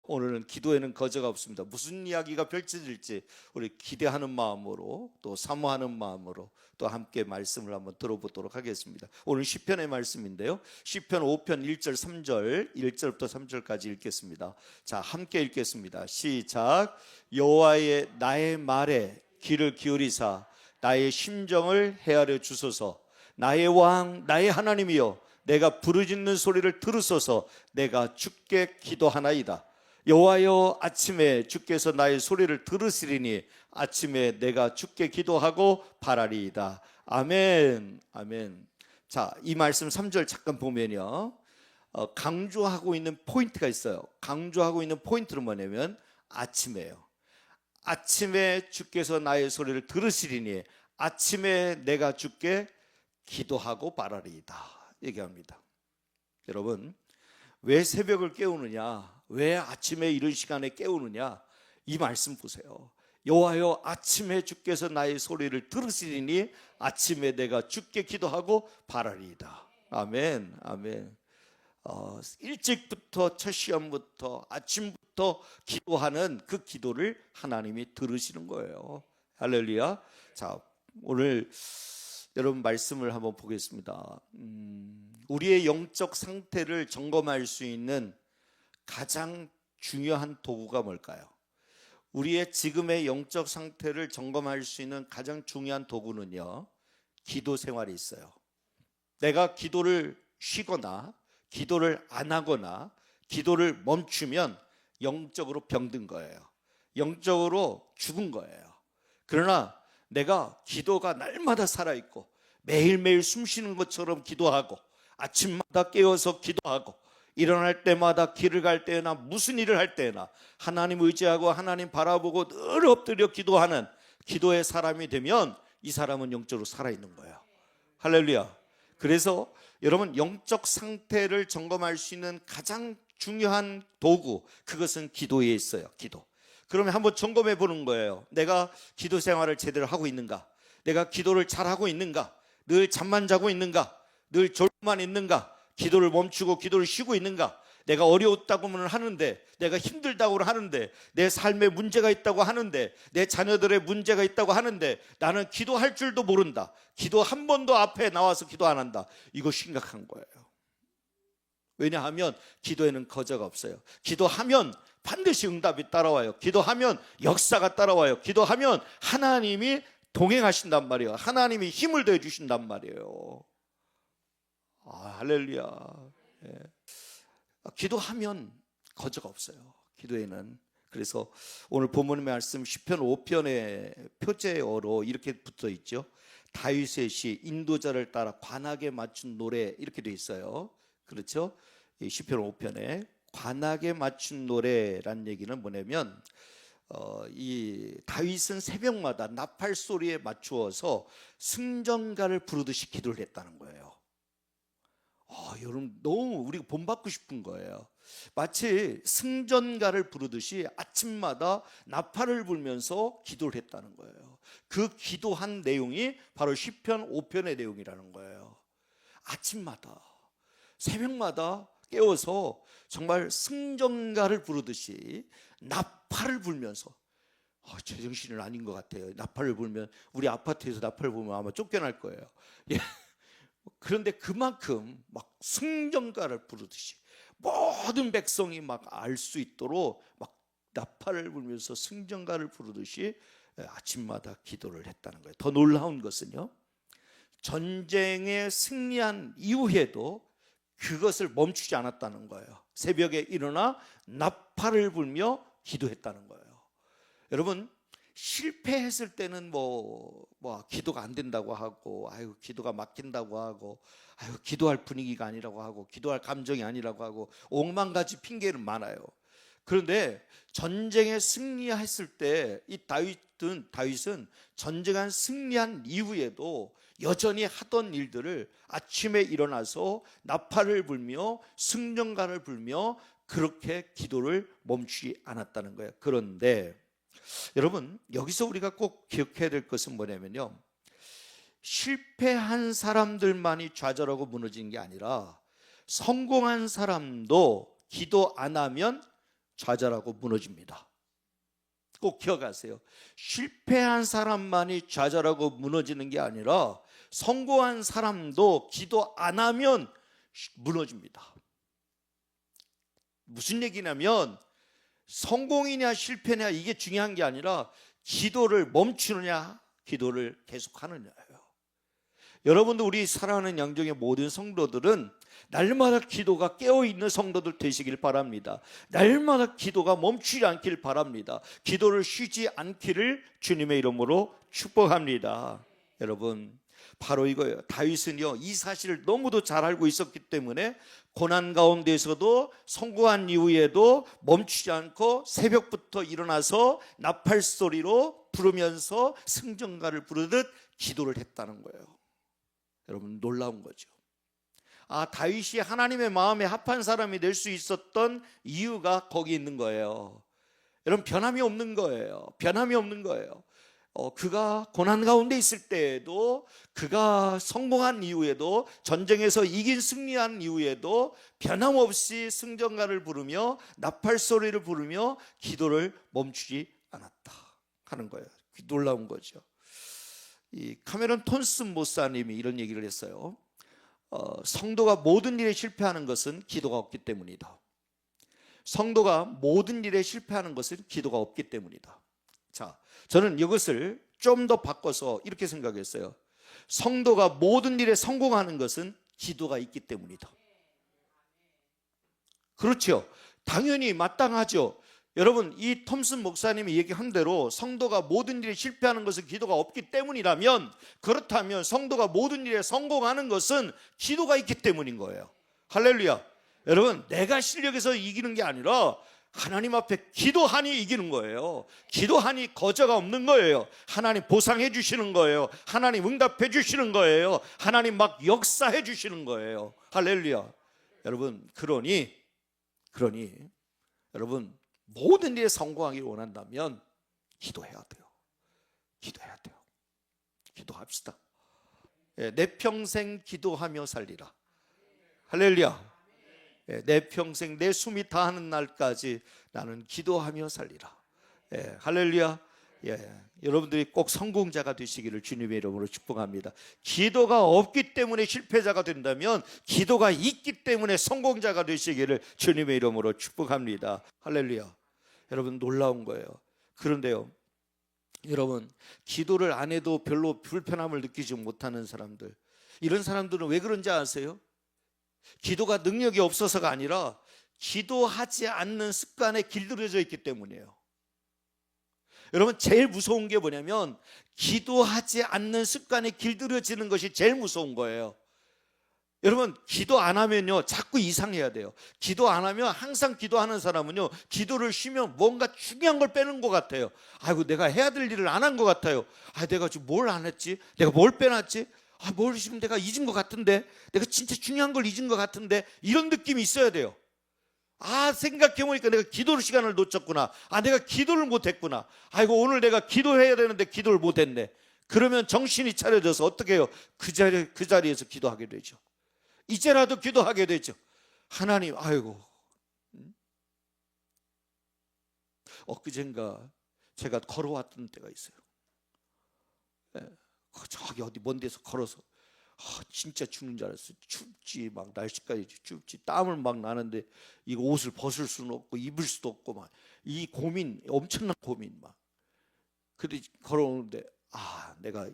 오늘은 기도에는 거저가 없습니다. 무슨 이야기가 펼쳐질지 우리 기대하는 마음으로 또 사모하는 마음으로 또 함께 말씀을 한번 들어보도록 하겠습니다. 오늘 시편의 말씀인데요, 시편 5편 1절 3절 1절부터 3절까지 읽겠습니다. 자, 함께 읽겠습니다. 시작. 여호와의 나의 말에 귀를 기울이사 나의 심정을 헤아려 주소서. 나의 왕 나의 하나님이여, 내가 부르짖는 소리를 들으소서. 내가 주께 기도하나이다. 여호와여, 아침에 주께서 나의 소리를 들으시리니 아침에 내가 주께 기도하고 바라리이다. 아멘. 아멘. 자, 이 말씀 3절 잠깐 보면요, 강조하고 있는 포인트가 있어요. 강조하고 있는 포인트는 뭐냐면 아침에요. 아침에 주께서 나의 소리를 들으시리니 아침에 내가 주께 기도하고 바라리이다 얘기합니다. 여러분, 왜 새벽을 깨우느냐, 왜 아침에 이런 시간에 깨우느냐, 이 말씀 보세요. 여호와여, 아침에 주께서 나의 소리를 들으시리니 아침에 내가 주께 기도하고 바라리이다. 아멘. 아멘. 일찍부터 첫 시험부터 아침부터 기도하는 그 기도를 하나님이 들으시는 거예요. 할렐루야. 자, 오늘 여러분 말씀을 한번 보겠습니다. 우리의 영적 상태를 점검할 수 있는 가장 중요한 도구가 뭘까요? 우리의 지금의 영적 상태를 점검할 수 있는 가장 중요한 도구는요, 기도 생활이 있어요. 내가 기도를 쉬거나 기도를 안 하거나 기도를 멈추면 영적으로 병든 거예요. 영적으로 죽은 거예요. 그러나 내가 기도가 날마다 살아있고 매일매일 숨쉬는 것처럼 기도하고 아침마다 깨어서 기도하고 일어날 때마다 길을 갈 때나 무슨 일을 할 때나 하나님 의지하고 하나님 바라보고 늘 엎드려 기도하는 기도의 사람이 되면 이 사람은 영적으로 살아있는 거예요. 할렐루야. 그래서 여러분, 영적 상태를 점검할 수 있는 가장 중요한 도구, 그것은 기도에 있어요. 기도. 그러면 한번 점검해 보는 거예요. 내가 기도 생활을 제대로 하고 있는가? 내가 기도를 잘하고 있는가? 늘 잠만 자고 있는가? 늘 졸고만 있는가? 기도를 멈추고 기도를 쉬고 있는가? 내가 어려웠다고는 하는데, 내가 힘들다고 하는데, 내 삶에 문제가 있다고 하는데, 내 자녀들의 문제가 있다고 하는데 나는 기도할 줄도 모른다. 기도 한 번도 앞에 나와서 기도 안 한다. 이거 심각한 거예요. 왜냐하면 기도에는 거저가 없어요. 기도하면 반드시 응답이 따라와요. 기도하면 역사가 따라와요. 기도하면 하나님이 동행하신단 말이에요. 하나님이 힘을 더해 주신단 말이에요. 할렐루야. 예. 기도하면 거저가 없어요. 기도에는. 그래서 오늘 본문의 말씀 시편 5편의 표제어로 이렇게 붙어 있죠. 다윗의 시, 인도자를 따라 관악에 맞춘 노래, 이렇게 돼 있어요. 그렇죠? 시편 5편에 관악에 맞춘 노래란 얘기는 뭐냐면, 이 다윗은 새벽마다 나팔 소리에 맞추어서 승전가를 부르듯이 기도를 했다는 거예요. 여러분, 너무 우리가 본받고 싶은 거예요. 마치 승전가를 부르듯이 아침마다 나팔을 불면서 기도를 했다는 거예요. 그 기도한 내용이 바로 시편 5편의 내용이라는 거예요. 아침마다, 새벽마다 깨워서 정말 승전가를 부르듯이 나팔을 불면서, 제정신은 아닌 것 같아요. 나팔을 불면, 우리 아파트에서 나팔을 불면 아마 쫓겨날 거예요. 예. 그런데 그만큼 막 승전가를 부르듯이 모든 백성이 막 알 수 있도록 막 나팔을 불면서 승전가를 부르듯이 아침마다 기도를 했다는 거예요. 더 놀라운 것은요, 전쟁에 승리한 이후에도 그것을 멈추지 않았다는 거예요. 새벽에 일어나 나팔을 불며 기도했다는 거예요. 여러분, 실패했을 때는 기도가 안 된다고 하고, 기도가 막힌다고 하고, 기도할 분위기가 아니라고 하고, 기도할 감정이 아니라고 하고, 오만 가지 핑계는 많아요. 그런데 전쟁에 승리했을 때 이 다윗은 전쟁한 승리한 이후에도 여전히 하던 일들을 아침에 일어나서 나팔을 불며 승전가를 불며 그렇게 기도를 멈추지 않았다는 거예요. 그런데 여러분, 여기서 우리가 꼭 기억해야 될 것은 뭐냐면요, 실패한 사람들만이 좌절하고 무너지는 게 아니라 성공한 사람도 기도 안 하면 좌절하고 무너집니다. 꼭 기억하세요. 실패한 사람만이 좌절하고 무너지는 게 아니라 성공한 사람도 기도 안 하면 무너집니다. 무슨 얘기냐면 성공이냐 실패냐 이게 중요한 게 아니라 기도를 멈추느냐 기도를 계속하느냐예요. 여러분도 우리 사랑하는 양정의 모든 성도들은 날마다 기도가 깨어있는 성도들 되시길 바랍니다. 날마다 기도가 멈추지 않길 바랍니다. 기도를 쉬지 않기를 주님의 이름으로 축복합니다. 여러분, 바로 이거예요. 다윗은요, 이 사실을 너무도 잘 알고 있었기 때문에 고난 가운데서도 성공한 이후에도 멈추지 않고 새벽부터 일어나서 나팔 소리로 부르면서 승전가를 부르듯 기도를 했다는 거예요. 여러분, 놀라운 거죠. 다윗이 하나님의 마음에 합한 사람이 될 수 있었던 이유가 거기 있는 거예요. 여러분, 변함이 없는 거예요. 변함이 없는 거예요. 그가 고난 가운데 있을 때에도, 그가 성공한 이후에도, 전쟁에서 이긴 승리한 이후에도 변함없이 승전가를 부르며 나팔 소리를 부르며 기도를 멈추지 않았다 하는 거예요. 놀라운 거죠. 이 카메론 톤슨 목사님이 이런 얘기를 했어요. 성도가 모든 일에 실패하는 것은 기도가 없기 때문이다. 성도가 모든 일에 실패하는 것은 기도가 없기 때문이다. 자, 저는 이것을 좀 더 바꿔서 이렇게 생각했어요. 성도가 모든 일에 성공하는 것은 기도가 있기 때문이다. 그렇죠. 당연히 마땅하죠. 여러분, 이 톰슨 목사님이 얘기한 대로 성도가 모든 일에 실패하는 것은 기도가 없기 때문이라면, 그렇다면 성도가 모든 일에 성공하는 것은 기도가 있기 때문인 거예요. 할렐루야. 여러분, 내가 실력에서 이기는 게 아니라 하나님 앞에 기도하니 이기는 거예요. 기도하니 거저가 없는 거예요. 하나님 보상해 주시는 거예요. 하나님 응답해 주시는 거예요. 하나님 막 역사해 주시는 거예요. 할렐루야. 여러분, 그러니 여러분, 모든 일에 성공하기를 원한다면 기도해야 돼요. 기도해야 돼요. 기도합시다. 내 평생 기도하며 살리라. 할렐루야. 내 평생 내 숨이 다하는 날까지 나는 기도하며 살리라. 할렐루야. 여러분들이 꼭 성공자가 되시기를 주님의 이름으로 축복합니다. 기도가 없기 때문에 실패자가 된다면 기도가 있기 때문에 성공자가 되시기를 주님의 이름으로 축복합니다. 할렐루야. 여러분, 놀라운 거예요. 그런데요, 여러분, 기도를 안 해도 별로 불편함을 느끼지 못하는 사람들, 이런 사람들은 왜 그런지 아세요? 기도가 능력이 없어서가 아니라 기도하지 않는 습관에 길들여져 있기 때문이에요. 여러분, 제일 무서운 게 뭐냐면 기도하지 않는 습관에 길들여지는 것이 제일 무서운 거예요. 여러분, 기도 안 하면요 자꾸 이상해야 돼요. 기도 안 하면, 항상 기도하는 사람은요 기도를 쉬면 뭔가 중요한 걸 빼는 것 같아요. 아이고, 내가 해야 될 일을 안 한 것 같아요. 내가 지금 뭘 안 했지? 내가 뭘 빼놨지? 뭘 지금 내가 잊은 것 같은데, 내가 진짜 중요한 걸 잊은 것 같은데, 이런 느낌이 있어야 돼요. 생각해보니까 내가 기도를 시간을 놓쳤구나. 내가 기도를 못했구나. 아이고, 오늘 내가 기도해야 되는데 기도를 못했네. 그러면 정신이 차려져서 어떻게 해요? 그 자리에서 기도하게 되죠. 이제라도 기도하게 되죠. 하나님, 아이고, 엊그젠가 제가 걸어왔던 때가 있어요. 저기 어디 먼 데서 걸어서 진짜 죽는 줄 알았어요. 춥지, 막 날씨까지 춥지, 땀을 막 나는데 이거 옷을 벗을 수는 없고 입을 수도 없고 막 이 고민, 엄청난 고민 막. 근데 걸어오는데 내가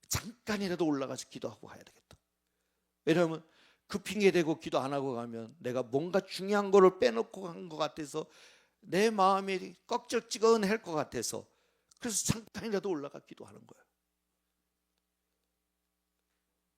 잠깐이라도 올라가서 기도하고 가야 되겠다. 왜냐하면 그 핑계 대고 기도 안 하고 가면 내가 뭔가 중요한 거를 빼놓고 간 것 같아서 내 마음이 꺽적지근할 것 같아서, 그래서 잠깐이라도 올라가 기도하는 거예요.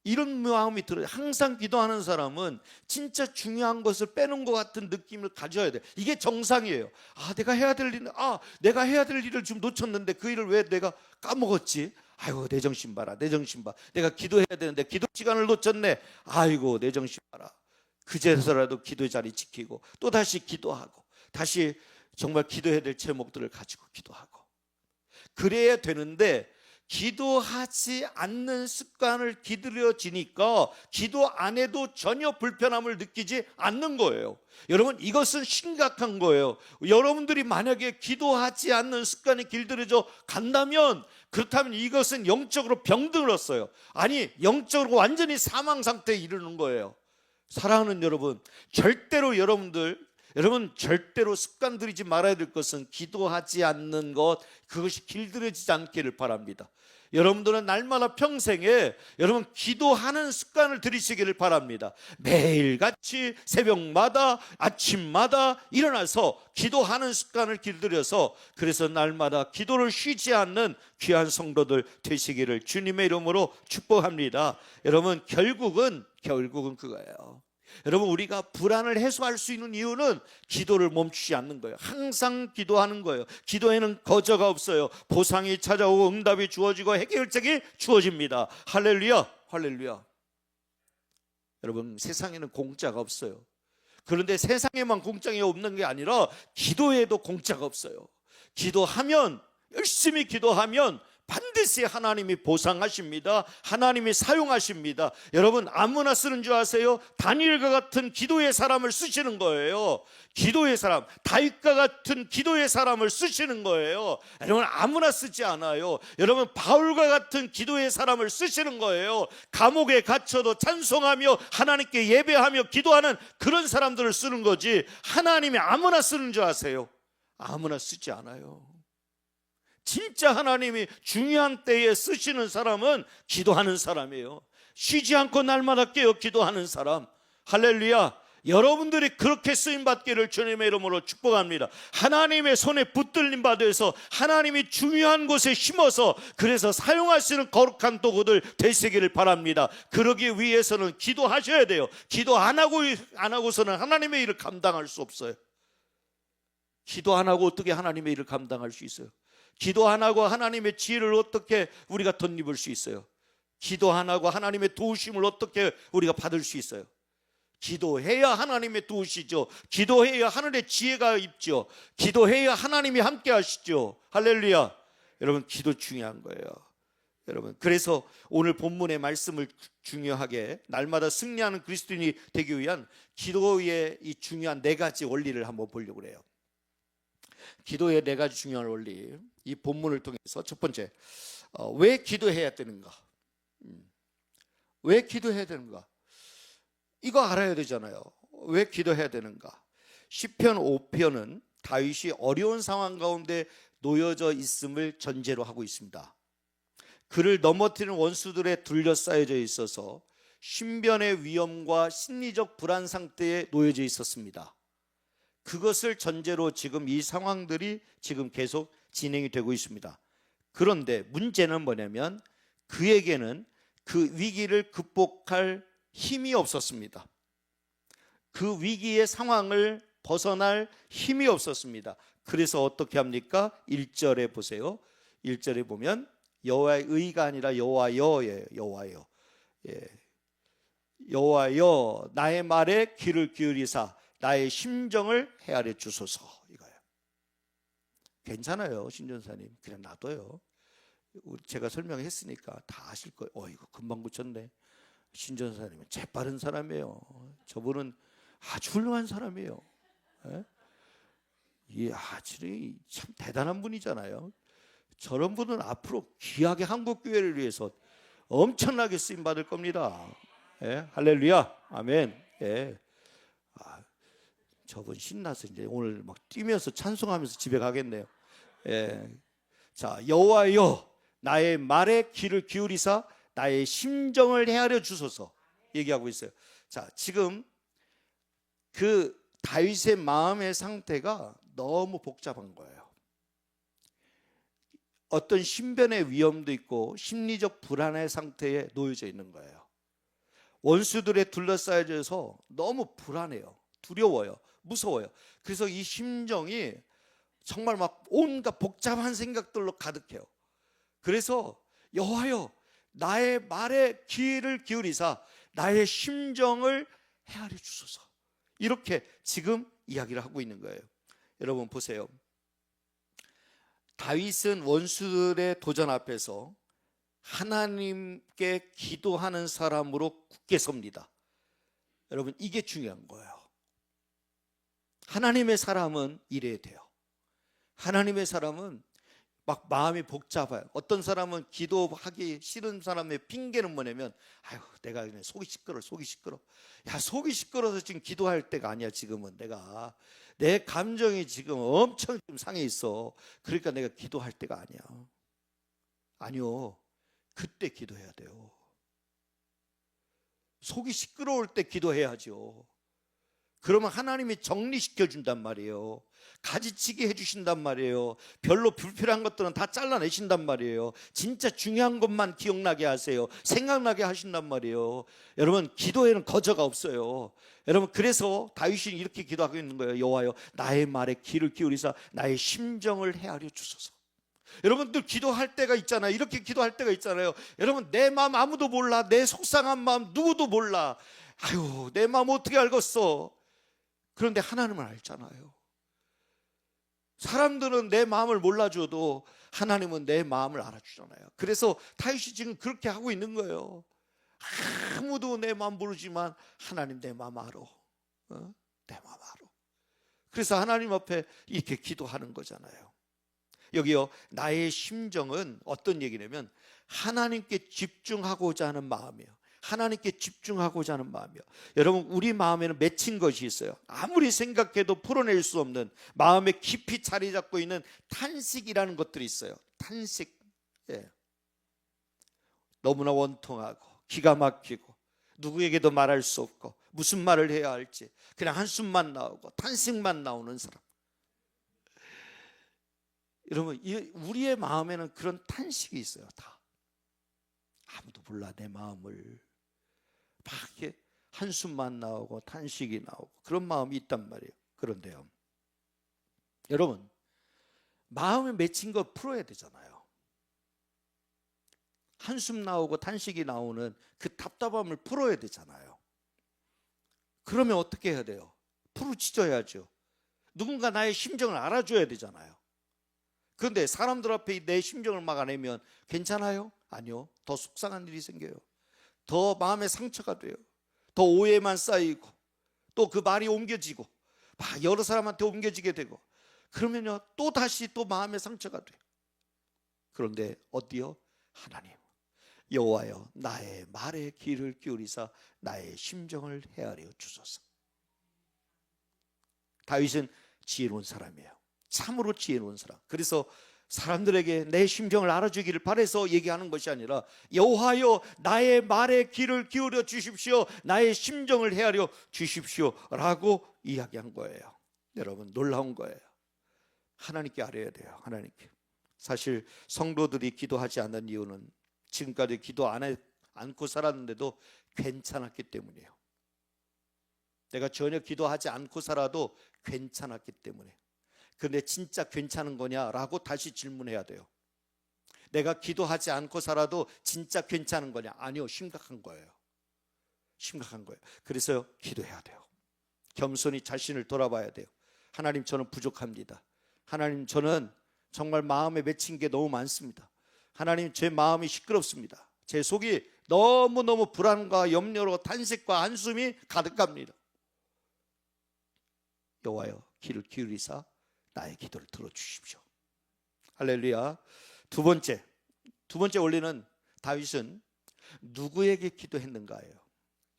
이런 마음이 들어요. 항상 기도하는 사람은 진짜 중요한 것을 빼놓은 것 같은 느낌을 가져야 돼요. 이게 정상이에요. 내가 해야 될 일을 지금 놓쳤는데 그 일을 왜 내가 까먹었지? 아이고, 내 정신 봐라, 내 정신 봐. 내가 기도해야 되는데 기도 시간을 놓쳤네. 아이고, 내 정신 봐라. 그제서라도 기도 자리 지키고 또 다시 기도하고, 다시 정말 기도해야 될 제목들을 가지고 기도하고, 그래야 되는데 기도하지 않는 습관을 기들여지니까 기도 안 해도 전혀 불편함을 느끼지 않는 거예요. 여러분, 이것은 심각한 거예요. 여러분들이 만약에 기도하지 않는 습관이 길들여져 간다면, 그렇다면 이것은 영적으로 병들었어요. 아니, 영적으로 완전히 사망 상태에 이르는 거예요. 사랑하는 여러분, 여러분 절대로 습관 들이지 말아야 될 것은 기도하지 않는 것, 그것이 길들여지지 않기를 바랍니다. 여러분들은 날마다 평생에 여러분 기도하는 습관을 들이시기를 바랍니다. 매일같이 새벽마다 아침마다 일어나서 기도하는 습관을 길들여서, 그래서 날마다 기도를 쉬지 않는 귀한 성도들 되시기를 주님의 이름으로 축복합니다. 여러분, 결국은 그거예요. 여러분, 우리가 불안을 해소할 수 있는 이유는 기도를 멈추지 않는 거예요. 항상 기도하는 거예요. 기도에는 거저가 없어요. 보상이 찾아오고 응답이 주어지고 해결책이 주어집니다. 할렐루야, 할렐루야. 여러분, 세상에는 공짜가 없어요. 그런데 세상에만 공짜가 없는 게 아니라 기도에도 공짜가 없어요. 기도하면, 열심히 기도하면 반드시 하나님이 보상하십니다. 하나님이 사용하십니다. 여러분, 아무나 쓰는 줄 아세요? 다니엘과 같은 기도의 사람을 쓰시는 거예요. 기도의 사람, 다윗과 같은 기도의 사람을 쓰시는 거예요. 여러분, 아무나 쓰지 않아요. 여러분, 바울과 같은 기도의 사람을 쓰시는 거예요. 감옥에 갇혀도 찬송하며 하나님께 예배하며 기도하는 그런 사람들을 쓰는 거지, 하나님이 아무나 쓰는 줄 아세요? 아무나 쓰지 않아요. 진짜 하나님이 중요한 때에 쓰시는 사람은 기도하는 사람이에요. 쉬지 않고 날마다 깨어 기도하는 사람. 할렐루야. 여러분들이 그렇게 쓰임받기를 주님의 이름으로 축복합니다. 하나님의 손에 붙들림 받아서 하나님이 중요한 곳에 심어서, 그래서 사용하시는 거룩한 도구들 되시기를 바랍니다. 그러기 위해서는 기도하셔야 돼요. 기도 안 하고서는 하나님의 일을 감당할 수 없어요. 기도 안 하고 어떻게 하나님의 일을 감당할 수 있어요? 기도 안 하고 하나님의 지혜를 어떻게 우리가 덧입을 수 있어요? 기도 안 하고 하나님의 도우심을 어떻게 우리가 받을 수 있어요? 기도해야 하나님의 도우시죠. 기도해야 하늘의 지혜가 있죠. 기도해야 하나님이 함께 하시죠. 할렐루야. 여러분, 기도 중요한 거예요. 여러분, 그래서 오늘 본문의 말씀을 중요하게, 날마다 승리하는 그리스도인이 되기 위한 기도의 이 중요한 4가지 원리를 한번 보려고 해요. 기도의 4가지 중요한 원리, 이 본문을 통해서 첫 번째, 왜 기도해야 되는가? 왜 기도해야 되는가? 이거 알아야 되잖아요. 왜 기도해야 되는가? 시편 5편은 다윗이 어려운 상황 가운데 놓여져 있음을 전제로 하고 있습니다. 그를 넘어뜨리는 원수들에 둘러싸여져 있어서 신변의 위험과 심리적 불안 상태에 놓여져 있었습니다. 그것을 전제로 지금 이 상황들이 지금 계속 진행이 되고 있습니다. 그런데 문제는 뭐냐면, 그에게는 그 위기를 극복할 힘이 없었습니다. 그 위기의 상황을 벗어날 힘이 없었습니다. 그래서 어떻게 합니까? 1절에 보세요. 1절에 보면 여호와의 의가 아니라 여호와여예요. 여호와여. 여호와여, 나의 말에 귀를 기울이사 나의 심정을 헤아려 주소서, 이거예요. 괜찮아요, 신전사님. 그냥 놔둬요. 제가 설명했으니까 다 아실 거예요. 이거 금방 고쳤네. 신전사님은 재빠른 사람이에요. 저분은 아주 훌륭한 사람이에요. 참 대단한 분이잖아요. 저런 분은 앞으로 귀하게 한국교회를 위해서 엄청나게 쓰임받을 겁니다. 할렐루야, 아멘. 저분 신나서 이제 오늘 막 뛰면서 찬송하면서 집에 가겠네요. 자, 여호와여, 나의 말에 귀를 기울이사 나의 심정을 헤아려 주소서, 얘기하고 있어요. 자, 지금 그 다윗의 마음의 상태가 너무 복잡한 거예요. 어떤 신변의 위험도 있고 심리적 불안의 상태에 놓여져 있는 거예요. 원수들에 둘러싸여져서 너무 불안해요. 두려워요. 무서워요. 그래서 이 심정이 정말 막 온갖 복잡한 생각들로 가득해요. 그래서 여호와여, 나의 말에 귀를 기울이사 나의 심정을 헤아려 주소서, 이렇게 지금 이야기를 하고 있는 거예요. 여러분 보세요. 다윗은 원수들의 도전 앞에서 하나님께 기도하는 사람으로 굳게 섭니다. 여러분, 이게 중요한 거예요. 하나님의 사람은 이래야 돼요. 하나님의 사람은 막 마음이 복잡해요. 어떤 사람은 기도하기 싫은 사람의 핑계는 뭐냐면, 아유, 내가 그냥 속이 시끄러. 야, 속이 시끄러워서 지금 기도할 때가 아니야. 지금은 내 감정이 지금 엄청 좀 상해 있어. 그러니까 내가 기도할 때가 아니야. 아니요, 그때 기도해야 돼요. 속이 시끄러울 때 기도해야죠. 그러면 하나님이 정리시켜 준단 말이에요. 가지치기 해주신단 말이에요. 별로 불필요한 것들은 다 잘라내신단 말이에요. 진짜 중요한 것만 기억나게 하세요. 생각나게 하신단 말이에요. 여러분, 기도에는 거저가 없어요. 여러분, 그래서 다윗이 이렇게 기도하고 있는 거예요. 여호와여, 나의 말에 귀를 기울이사 나의 심정을 헤아려 주소서. 여러분들 기도할 때가 있잖아요. 이렇게 기도할 때가 있잖아요. 여러분, 내 마음 아무도 몰라. 내 속상한 마음 누구도 몰라. 아유, 내 마음 어떻게 알겠어. 그런데 하나님은 알잖아요. 사람들은 내 마음을 몰라줘도 하나님은 내 마음을 알아주잖아요. 그래서 다윗이 지금 그렇게 하고 있는 거예요. 아무도 내 마음 모르지만 하나님 내 마음 알아. 내 마음 알아. 그래서 하나님 앞에 이렇게 기도하는 거잖아요. 여기요, 나의 심정은 어떤 얘기냐면 하나님께 집중하고자 하는 마음이에요. 하나님께 집중하고자 하는 마음이요. 여러분, 우리 마음에는 맺힌 것이 있어요. 아무리 생각해도 풀어낼 수 없는 마음에 깊이 자리 잡고 있는 탄식이라는 것들이 있어요. 탄식. 예. 너무나 원통하고 기가 막히고 누구에게도 말할 수 없고 무슨 말을 해야 할지 그냥 한숨만 나오고 탄식만 나오는 사람. 여러분, 우리의 마음에는 그런 탄식이 있어요. 다. 아무도 몰라 내 마음을. 막 이렇게 한숨만 나오고 탄식이 나오고 그런 마음이 있단 말이에요. 그런데요, 여러분, 마음에 맺힌 거 풀어야 되잖아요. 한숨 나오고 탄식이 나오는 그 답답함을 풀어야 되잖아요. 그러면 어떻게 해야 돼요? 부르짖어야죠. 누군가 나의 심정을 알아줘야 되잖아요. 그런데 사람들 앞에 내 심정을 막아내면 괜찮아요? 아니요. 더 속상한 일이 생겨요. 더 마음에 상처가 돼요. 더 오해만 쌓이고 또 그 말이 옮겨지고 막 여러 사람한테 옮겨지게 되고 그러면요, 또 다시 또 마음에 상처가 돼요. 그런데 어디요? 하나님, 여호와여, 나의 말에 귀를 기울이사 나의 심정을 헤아려 주소서. 다윗은 지혜로운 사람이에요. 참으로 지혜로운 사람. 그래서 사람들에게 내 심정을 알아주기를 바라서 얘기하는 것이 아니라 여호와여, 나의 말에 귀를 기울여 주십시오. 나의 심정을 헤아려 주십시오 라고 이야기한 거예요. 여러분, 놀라운 거예요. 하나님께 알아야 돼요. 하나님께. 사실 성도들이 기도하지 않는 이유는 지금까지 기도 않고 살았는데도 괜찮았기 때문이에요. 내가 전혀 기도하지 않고 살아도 괜찮았기 때문에. 그런데 진짜 괜찮은 거냐라고 다시 질문해야 돼요. 내가 기도하지 않고 살아도 진짜 괜찮은 거냐? 아니요, 심각한 거예요. 심각한 거예요. 그래서 기도해야 돼요. 겸손히 자신을 돌아봐야 돼요. 하나님, 저는 부족합니다. 하나님, 저는 정말 마음에 맺힌 게 너무 많습니다. 하나님, 제 마음이 시끄럽습니다. 제 속이 너무너무 불안과 염려로 탄식과 한숨이 가득합니다. 여호와여, 귀를 기울이사 나의 기도를 들어주십시오. 할렐루야. 두 번째 원리는 다윗은 누구에게 기도했는가예요.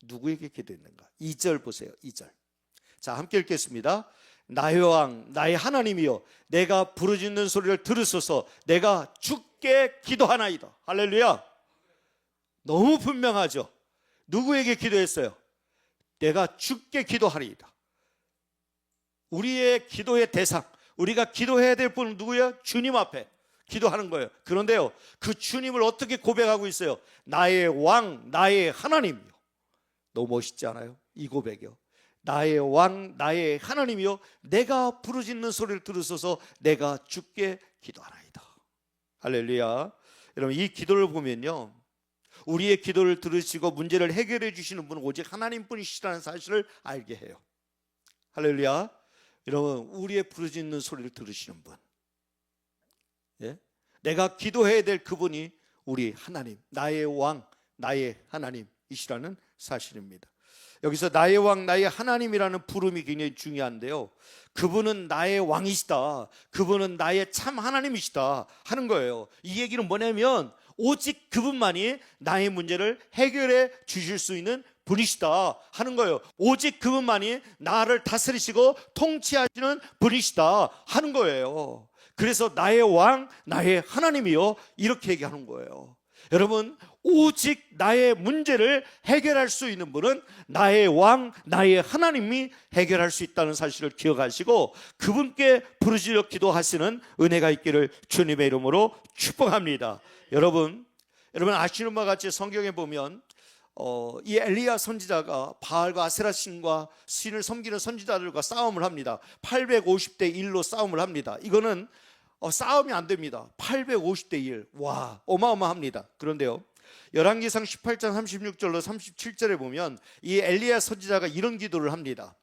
누구에게 기도했는가? 2절 보세요. 2절. 자, 함께 읽겠습니다. 나의 왕, 나의 하나님이여, 내가 부르짖는 소리를 들으소서. 내가 주께 기도하나이다. 할렐루야. 너무 분명하죠. 누구에게 기도했어요? 내가 주께 기도하리이다. 우리의 기도의 대상, 우리가 기도해야 될 분은 누구예요? 주님 앞에 기도하는 거예요. 그런데요, 그 주님을 어떻게 고백하고 있어요? 나의 왕, 나의 하나님이요. 너무 멋있지 않아요? 이 고백이요. 나의 왕, 나의 하나님이요, 내가 부르짖는 소리를 들으소서. 내가 주께 기도하나이다. 할렐루야. 여러분, 이 기도를 보면요, 우리의 기도를 들으시고 문제를 해결해 주시는 분은 오직 하나님뿐이시라는 사실을 알게 해요. 할렐루야. 여러분, 우리의 부르짖는 소리를 들으시는 분, 예? 내가 기도해야 될 그분이 우리 하나님, 나의 왕, 나의 하나님이시라는 사실입니다. 여기서 나의 왕, 나의 하나님이라는 부름이 굉장히 중요한데요, 그분은 나의 왕이시다, 그분은 나의 참 하나님이시다 하는 거예요. 이 얘기는 뭐냐면 오직 그분만이 나의 문제를 해결해 주실 수 있는 분이시다 하는 거예요. 오직 그분만이 나를 다스리시고 통치하시는 분이시다 하는 거예요. 그래서 나의 왕, 나의 하나님이요, 이렇게 얘기하는 거예요. 여러분, 오직 나의 문제를 해결할 수 있는 분은 나의 왕, 나의 하나님이 해결할 수 있다는 사실을 기억하시고 그분께 부르짖어 기도하시는 은혜가 있기를 주님의 이름으로 축복합니다. 여러분 아시는 바와 같이 성경에 보면 이 엘리야 선지자가 바알과 아세라 신과 신을 섬기는 선지자들과 싸움을 합니다. 850대 1로 싸움을 합니다. 이거는 싸움이 안 됩니다. 850대 1. 와, 어마어마합니다. 그런데요, 열왕기상 18장 36절로 37절에 보면 이 엘리야 선지자가 이런 기도를 합니다.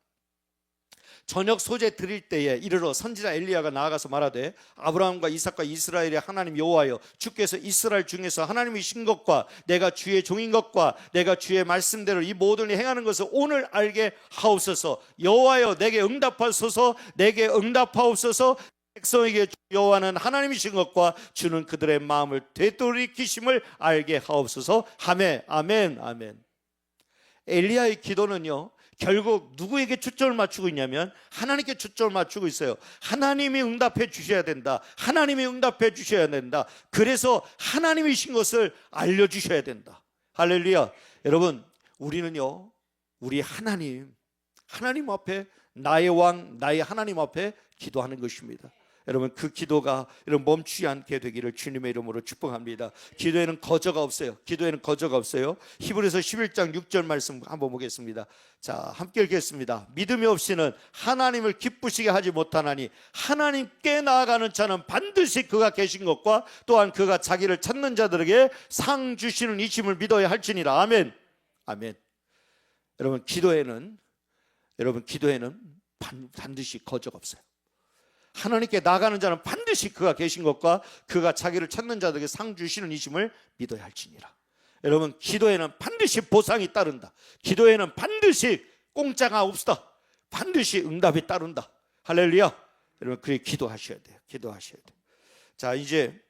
저녁 소재 드릴 때에 이르러 선지자 엘리야가 나아가서 말하되 아브라함과 이삭과 이스라엘의 하나님 여호와여, 주께서 이스라엘 중에서 하나님이신 것과 내가 주의 종인 것과 내가 주의 말씀대로 이 모든 일 행하는 것을 오늘 알게 하옵소서. 여호와여, 내게 응답하소서. 내게 응답하옵소서. 백성에게 여호와는 하나님이신 것과 주는 그들의 마음을 되돌이키심을 알게 하옵소서. 아멘, 아멘, 아멘. 엘리야의 기도는요, 결국 누구에게 초점을 맞추고 있냐면 하나님께 초점을 맞추고 있어요. 하나님이 응답해 주셔야 된다. 하나님이 응답해 주셔야 된다. 그래서 하나님이신 것을 알려주셔야 된다. 할렐루야. 여러분, 우리는요, 우리 하나님 앞에, 나의 왕, 나의 하나님 앞에 기도하는 것입니다. 여러분, 그 기도가 여러분 멈추지 않게 되기를 주님의 이름으로 축복합니다. 기도에는 거저가 없어요. 기도에는 거저가 없어요. 히브리서 11장 6절 말씀 한번 보겠습니다. 자, 함께 읽겠습니다. 믿음이 없이는 하나님을 기쁘시게 하지 못하나니 하나님께 나아가는 자는 반드시 그가 계신 것과 또한 그가 자기를 찾는 자들에게 상 주시는 이심을 믿어야 할지니라. 아멘, 아멘. 여러분, 기도에는 반드시 거저가 없어요. 하나님께 나가는 자는 반드시 그가 계신 것과 그가 자기를 찾는 자들에게 상 주시는 이심을 믿어야 할지니라. 여러분, 기도에는 반드시 보상이 따른다. 기도에는 반드시 공짜가 없다. 반드시 응답이 따른다. 할렐루야. 여러분, 그렇게 기도하셔야 돼요. 기도하셔야 돼요. 자, 이제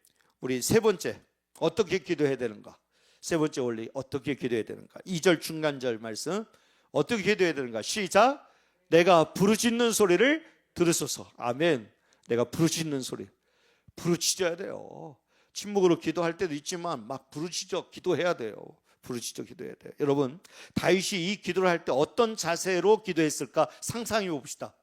우리 세 번째, 어떻게 기도해야 되는가? 세 번째 원리, 어떻게 기도해야 되는가? 2절 중간절 말씀, 어떻게 기도해야 되는가? 시작. 내가 부르짖는 소리를 들으소서. 아멘. 내가 부르짖는 소리, 부르짖어야 돼요. 침묵으로 기도할 때도 있지만 막 부르짖어 기도해야 돼요. 부르짖어 기도해야 돼요. 여러분, 다윗이 이 기도를 할 때 어떤 자세로 기도했을까 상상해 봅시다.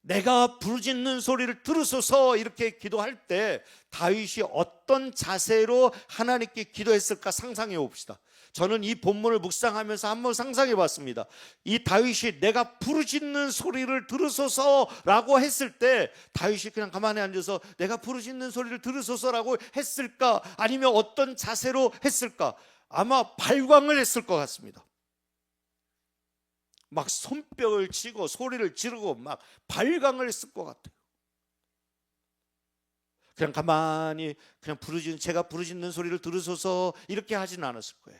내가 부르짖는 소리를 들으소서 이렇게 기도할 때 다윗이 어떤 자세로 하나님께 기도했을까 상상해 봅시다. 저는 이 본문을 묵상하면서 한번 상상해 봤습니다. 이 다윗이 내가 부르짖는 소리를 들으소서라고 했을 때 다윗이 그냥 가만히 앉아서 내가 부르짖는 소리를 들으소서라고 했을까? 아니면 어떤 자세로 했을까? 아마 발광을 했을 것 같습니다. 막 손뼉을 치고 소리를 지르고 막 발광을 했을 것 같아요. 그냥 가만히 그냥 제가 부르짖는 소리를 들으소서 이렇게 하지는 않았을 거예요.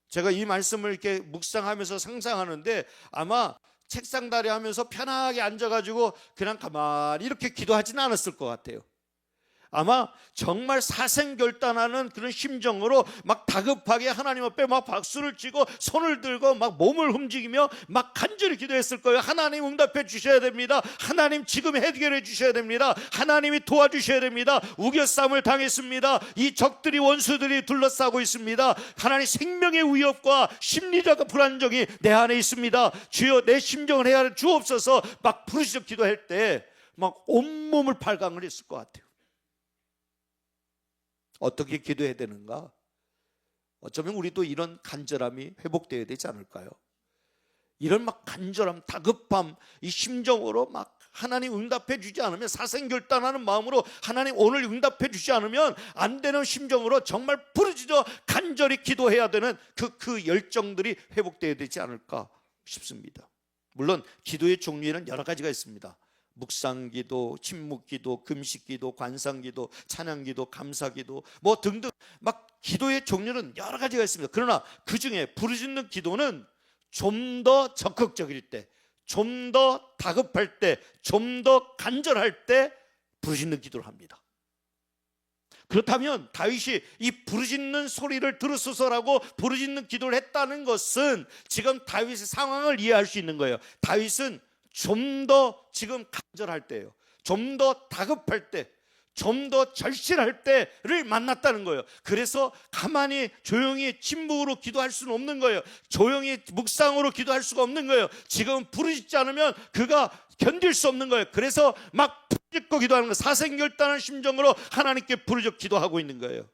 제가 이 말씀을 이렇게 묵상하면서 상상하는데 아마 책상 다리 하면서 편하게 앉아가지고 그냥 가만히 이렇게 기도하지는 않았을 것 같아요. 아마 정말 사생결단하는 그런 심정으로 막 다급하게 하나님 앞에 막 박수를 치고 손을 들고 막 몸을 움직이며 막 간절히 기도했을 거예요. 하나님 응답해 주셔야 됩니다. 하나님 지금 해결해 주셔야 됩니다. 하나님이 도와주셔야 됩니다. 우겨싸움을 당했습니다. 이 적들이, 원수들이 둘러싸고 있습니다. 하나님, 생명의 위협과 심리적 불안정이 내 안에 있습니다. 주여, 내 심정을 헤아려 주옵소서. 막 부르짖어 기도할 때 막 온몸을 발광을 했을 것 같아요. 어떻게 기도해야 되는가? 어쩌면 우리도 이런 간절함이 회복되어야 되지 않을까요? 이런 막 간절함, 다급함, 이 심정으로 막 하나님 응답해 주지 않으면, 사생결단하는 마음으로 하나님 오늘 응답해 주지 않으면 안 되는 심정으로 정말 부르짖어 간절히 기도해야 되는 그 열정들이 회복되어야 되지 않을까 싶습니다. 물론 기도의 종류에는 여러 가지가 있습니다. 묵상기도, 침묵기도, 금식기도, 관상기도, 찬양기도, 감사기도 뭐 등등 막 기도의 종류는 여러 가지가 있습니다. 그러나 그 중에 부르짖는 기도는 좀 더 적극적일 때, 좀 더 다급할 때, 좀 더 간절할 때 부르짖는 기도를 합니다. 그렇다면 다윗이 이 부르짖는 소리를 들으소서라고 부르짖는 기도를 했다는 것은 지금 다윗의 상황을 이해할 수 있는 거예요. 다윗은 좀 더 지금 간절할 때예요. 좀 더 다급할 때, 좀 더 절실할 때를 만났다는 거예요. 그래서 가만히 조용히 침묵으로 기도할 수는 없는 거예요. 조용히 묵상으로 기도할 수가 없는 거예요. 지금 부르짖지 않으면 그가 견딜 수 없는 거예요. 그래서 막 부르짖고 기도하는 거예요. 사생결단한 심정으로 하나님께 부르짖고 기도하고 있는 거예요.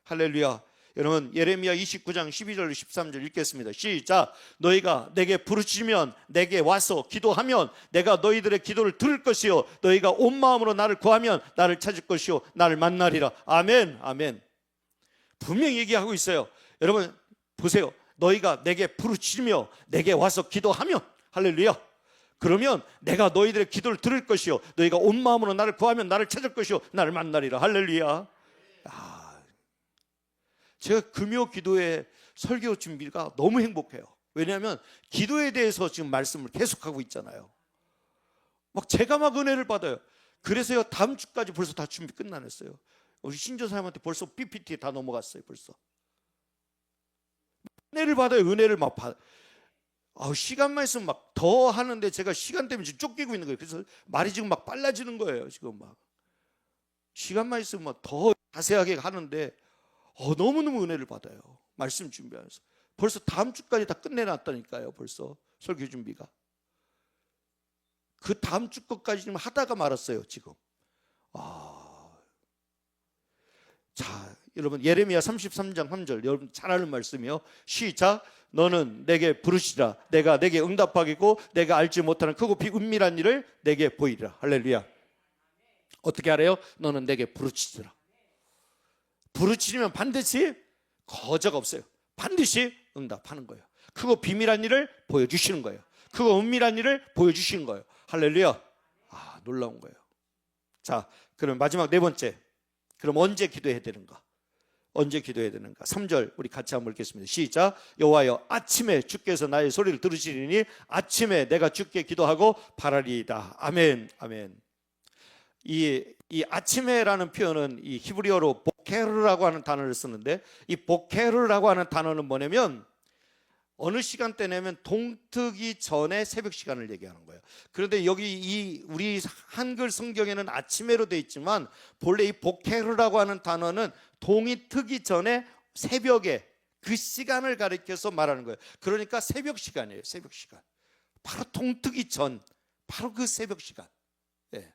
할렐루야. 여러분, 예레미야 29장 12절 13절 읽겠습니다. 시작. 너희가 내게 부르짖으면 내게 와서 기도하면 내가 너희들의 기도를 들을 것이요 너희가 온 마음으로 나를 구하면 나를 찾을 것이요 나를 만나리라. 아멘. 아멘. 분명히 얘기하고 있어요. 여러분 보세요. 너희가 내게 부르짖으며 내게 와서 기도하면, 할렐루야, 그러면 내가 너희들의 기도를 들을 것이요 너희가 온 마음으로 나를 구하면 나를 찾을 것이요 나를 만나리라. 할렐루야. 제가 금요 기도의 설교 준비가 너무 행복해요. 왜냐하면 기도에 대해서 지금 말씀을 계속하고 있잖아요. 막 제가 막 은혜를 받아요. 그래서요 다음 주까지 벌써 다 준비 끝나냈어요. 우리 신조사님한테 벌써 PPT에 다 넘어갔어요. 벌써 은혜를 받아요. 은혜를 막 받아요. 시간만 있으면 막 더 하는데 제가 시간 때문에 지금 쫓기고 있는 거예요. 그래서 말이 지금 막 빨라지는 거예요. 지금 막 시간만 있으면 막 더 자세하게 하는데 너무너무 은혜를 받아요. 말씀 준비하면서 벌써 다음 주까지 다 끝내놨다니까요. 벌써 설교 준비가 그 다음 주 것까지 지금 하다가 말았어요. 지금 자, 여러분 예레미야 33장 3절 여러분 잘 아는 말씀이요. 시작. 너는 내게 부르시라. 내가 내게 응답하겠고 내가 알지 못하는 크고 비은밀한 일을 내게 보이리라. 할렐루야. 어떻게 하래요? 너는 내게 부르짖으라. 부르짖으면 반드시 거적 없어요. 반드시 응답하는 거예요. 크고 비밀한 일을 보여주시는 거예요. 크고 은밀한 일을 보여주시는 거예요. 할렐루야. 놀라운 거예요. 자, 그럼 마지막 네 번째. 그럼 언제 기도해야 되는가? 언제 기도해야 되는가? 3절 우리 같이 한번 읽겠습니다. 시작. 여호와여, 아침에 주께서 나의 소리를 들으시리니 아침에 내가 주께 기도하고 바라리이다. 아멘. 아멘. 이 아침에라는 표현은 이 히브리어로 보케르라고 하는 단어를 쓰는데, 이 보케르라고 하는 단어는 뭐냐면 어느 시간대냐면 동트기 전에 새벽 시간을 얘기하는 거예요. 그런데 여기 우리 한글 성경에는 아침에로 되어 있지만 본래 이 보케르라고 하는 단어는 동이 트기 전에 새벽에 그 시간을 가리켜서 말하는 거예요. 그러니까 새벽 시간이에요. 새벽 시간. 바로 동트기 전, 바로 그 새벽 시간. 예.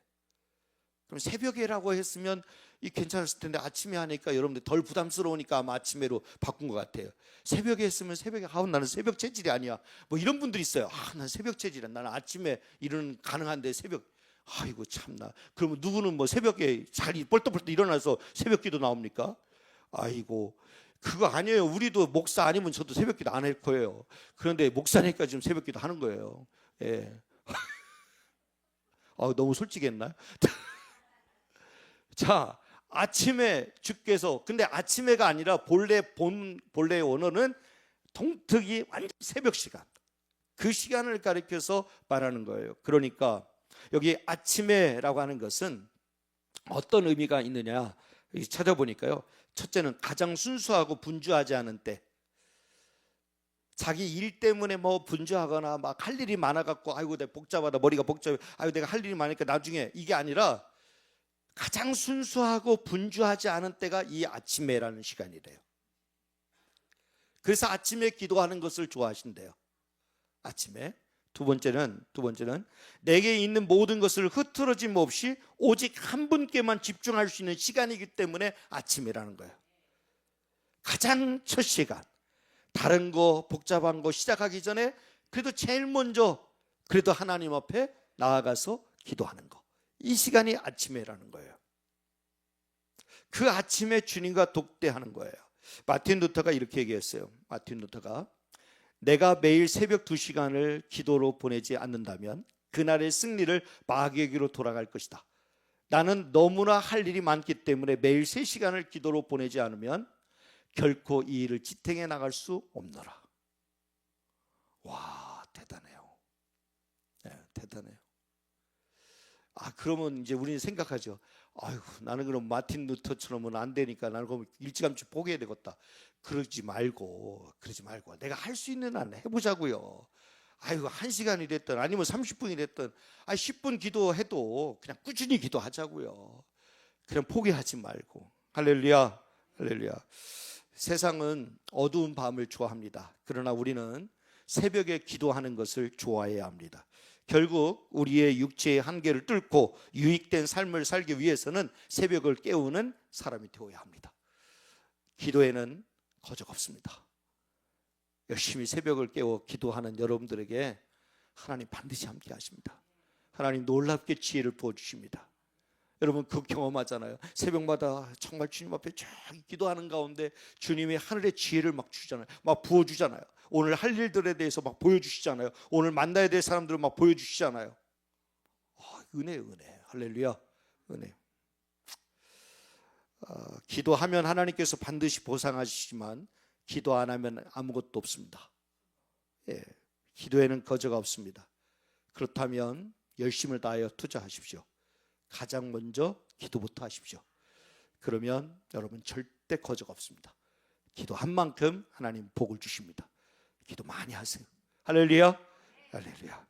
그럼 새벽에라고 했으면 괜찮았을 텐데 아침에 하니까 여러분들 덜 부담스러우니까 아마 아침에로 바꾼 것 같아요. 새벽에 했으면 새벽에 나는 새벽 체질이 아니야. 뭐 이런 분들이 있어요. 난 새벽 체질이야. 나는 아침에 일은 가능한데 새벽. 아이고 참나. 그러면 누구는 뭐 새벽에 잘 벌떡벌떡 일어나서 새벽기도 나옵니까? 아이고 그거 아니에요. 우리도 목사 아니면 저도 새벽기도 안 할 거예요. 그런데 목사니까 지금 새벽기도 하는 거예요. 예. 너무 솔직했나요? 자, 아침에 주께서, 근데 아침에가 아니라 본래의 원어는 동특이 완전 새벽 시간, 그 시간을 가리켜서 말하는 거예요. 그러니까 여기 아침에라고 하는 것은 어떤 의미가 있느냐 찾아보니까요, 첫째는 가장 순수하고 분주하지 않은 때, 자기 일 때문에 뭐 분주하거나 막 할 일이 많아갖고 아이고 내가 복잡하다, 머리가 복잡해, 아이고 내가 할 일이 많으니까 나중에, 이게 아니라 가장 순수하고 분주하지 않은 때가 이 아침에라는 시간이래요. 그래서 아침에 기도하는 것을 좋아하신대요. 아침에. 두 번째는 내게 있는 모든 것을 흐트러짐 없이 오직 한 분께만 집중할 수 있는 시간이기 때문에 아침이라는 거예요. 가장 첫 시간, 다른 거 복잡한 거 시작하기 전에 그래도 제일 먼저 그래도 하나님 앞에 나아가서 기도하는 거, 이 시간이 아침에라는 거예요. 그 아침에 주님과 독대하는 거예요. 마틴 루터가 이렇게 얘기했어요. 마틴 루터가 내가 매일 새벽 2시간을 기도로 보내지 않는다면 그날의 승리를 마귀에게로 돌아갈 것이다. 나는 너무나 할 일이 많기 때문에 매일 3시간을 기도로 보내지 않으면 결코 이 일을 지탱해 나갈 수 없노라. 와, 대단해요. 네, 대단해요. 그러면 이제 우리는 생각하죠. 아이고, 나는 그럼 마틴 루터처럼은 안 되니까 나는 그럼 일찌감치 포기해야 되겠다. 그러지 말고 내가 할 수 있는 한 해보자고요. 아이고, 1시간이 됐든 아니면 30분이 됐든 10분 기도해도 그냥 꾸준히 기도하자고요. 그냥 포기하지 말고. 할렐루야, 할렐루야. 세상은 어두운 밤을 좋아합니다. 그러나 우리는 새벽에 기도하는 것을 좋아해야 합니다. 결국 우리의 육체의 한계를 뚫고 유익된 삶을 살기 위해서는 새벽을 깨우는 사람이 되어야 합니다. 기도에는 거적 없습니다. 열심히 새벽을 깨워 기도하는 여러분들에게 하나님 반드시 함께 하십니다. 하나님 놀랍게 지혜를 부어주십니다. 여러분 그 경험하잖아요. 새벽마다 정말 주님 앞에 쫙 기도하는 가운데 주님이 하늘의 지혜를 막 주잖아요. 막 부어주잖아요. 오늘 할 일들에 대해서 막 보여주시잖아요. 오늘 만나야 될 사람들을 막 보여주시잖아요. 은혜. 할렐루야. 은혜. 기도하면 하나님께서 반드시 보상하시지만 기도 안 하면 아무것도 없습니다. 기도에는 거저가 없습니다. 그렇다면 열심을 다하여 투자하십시오. 가장 먼저 기도부터 하십시오. 그러면 여러분 절대 거저가 없습니다. 기도한 만큼 하나님 복을 주십니다. 기도 많이 하세요. 할렐루야. 할렐루야.